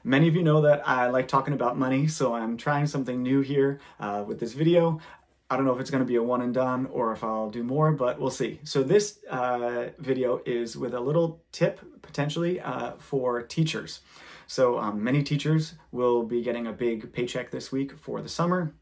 Many of you know that I like talking about money, so I'm trying something new here with this video. I don't know if it's going to be a one and done or if I'll do more, but we'll see. So this video is with a little tip potentially for teachers. So many teachers will be getting a big paycheck this week for the summer.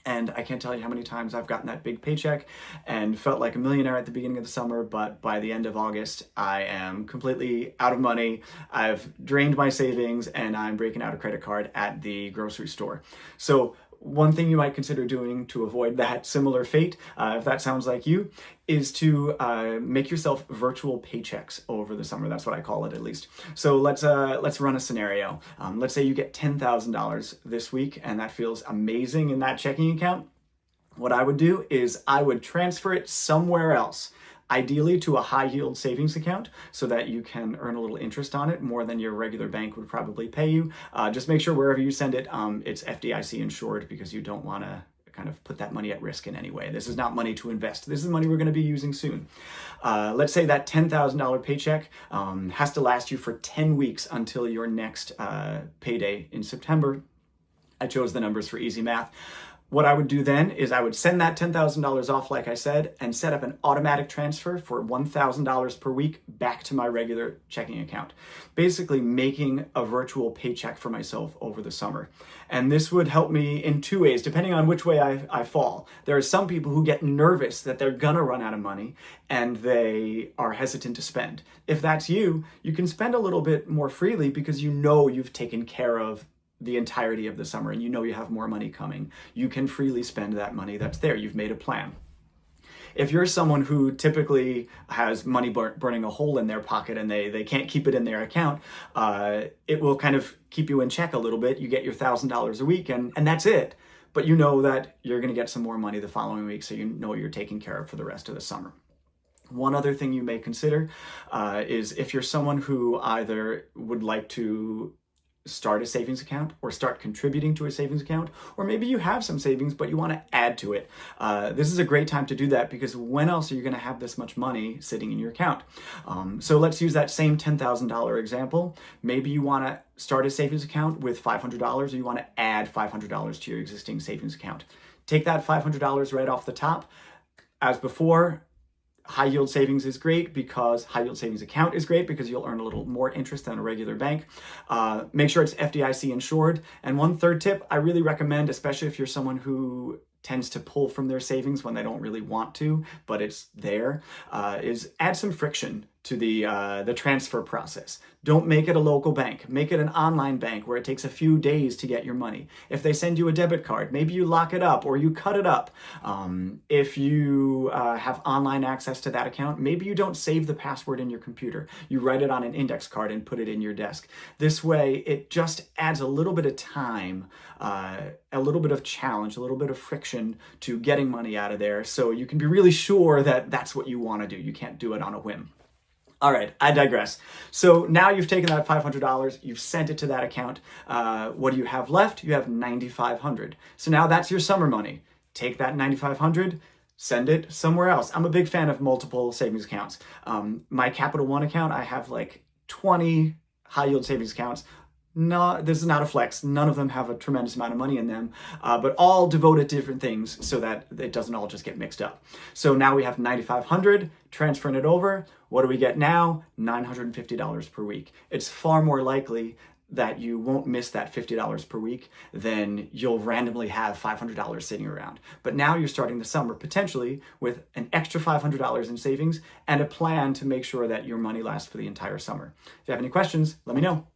And I can't tell you how many times I've gotten that big paycheck and felt like a millionaire at the beginning of the summer, but by the end of August, I am completely out of money. I've drained my savings and I'm breaking out a credit card at the grocery store. So one thing you might consider doing to avoid that similar fate, if that sounds like you, is to make yourself virtual paychecks over the summer. That's what I call it, at least. So let's run a scenario. Let's say you get $10,000 this week, and that feels amazing in that checking account. What I would do is I would transfer it somewhere else, ideally to a high yield savings account so that you can earn a little interest on it, more than your regular bank would probably pay you. Just make sure wherever you send it, it's FDIC insured, because you don't want to kind of put that money at risk in any way. This is not money to invest. This is money we're going to be using soon. Let's say that $10,000 paycheck has to last you for 10 weeks until your next payday in September. I chose the numbers for easy math. What I would do then is I would send that $10,000 off, like I said, and set up an automatic transfer for $1,000 per week back to my regular checking account, basically making a virtual paycheck for myself over the summer. And this would help me in two ways, depending on which way I fall. There are some people who get nervous that they're gonna run out of money and they are hesitant to spend. If that's you, you can spend a little bit more freely because you know you've taken care of the entirety of the summer and you know you have more money coming. You can freely spend that money that's there. You've made a plan. If you're someone who typically has money burning a hole in their pocket and they can't keep it in their account, it will kind of keep you in check a little bit. You get your $1,000 a week and that's it. But you know that you're going to get some more money the following week, so you know you're taken care of for the rest of the summer. One other thing you may consider is if you're someone who either would like to start a savings account or start contributing to a savings account, or maybe you have some savings but you want to add to it. This is a great time to do that, because when else are you going to have this much money sitting in your account? So let's use that same $10,000 example. Maybe you want to start a savings account with $500, or you want to add $500 to your existing savings account. Take that $500 right off the top. As before, high yield savings is great because high yield savings account is great because you'll earn a little more interest than a regular bank. Make sure it's FDIC insured. And one third tip I really recommend, especially if you're someone who tends to pull from their savings when they don't really want to, but it's there, is add some friction to the transfer process. Don't make it a local bank. Make it an online bank where it takes a few days to get your money. If they send you a debit card, maybe you lock it up or you cut it up. If you have online access to that account, maybe you don't save the password in your computer. You write it on an index card and put it in your desk. This way, it just adds a little bit of time, a little bit of challenge, a little bit of friction to getting money out of there, so you can be really sure that that's what you want to do. You can't do it on a whim. All right, I digress. So now you've taken that $500, you've sent it to that account. What do you have left? You have $9,500. So now that's your summer money. Take that $9,500, send it somewhere else. I'm a big fan of multiple savings accounts. My Capital One account, I have like 20 high yield savings accounts. No, this is not a flex. None of them have a tremendous amount of money in them, but all devoted to different things so that it doesn't all just get mixed up. So now we have $9,500, transferring it over. What do we get now? $950 per week. It's far more likely that you won't miss that $50 per week than you'll randomly have $500 sitting around. But now you're starting the summer potentially with an extra $500 in savings and a plan to make sure that your money lasts for the entire summer. If you have any questions, let me know.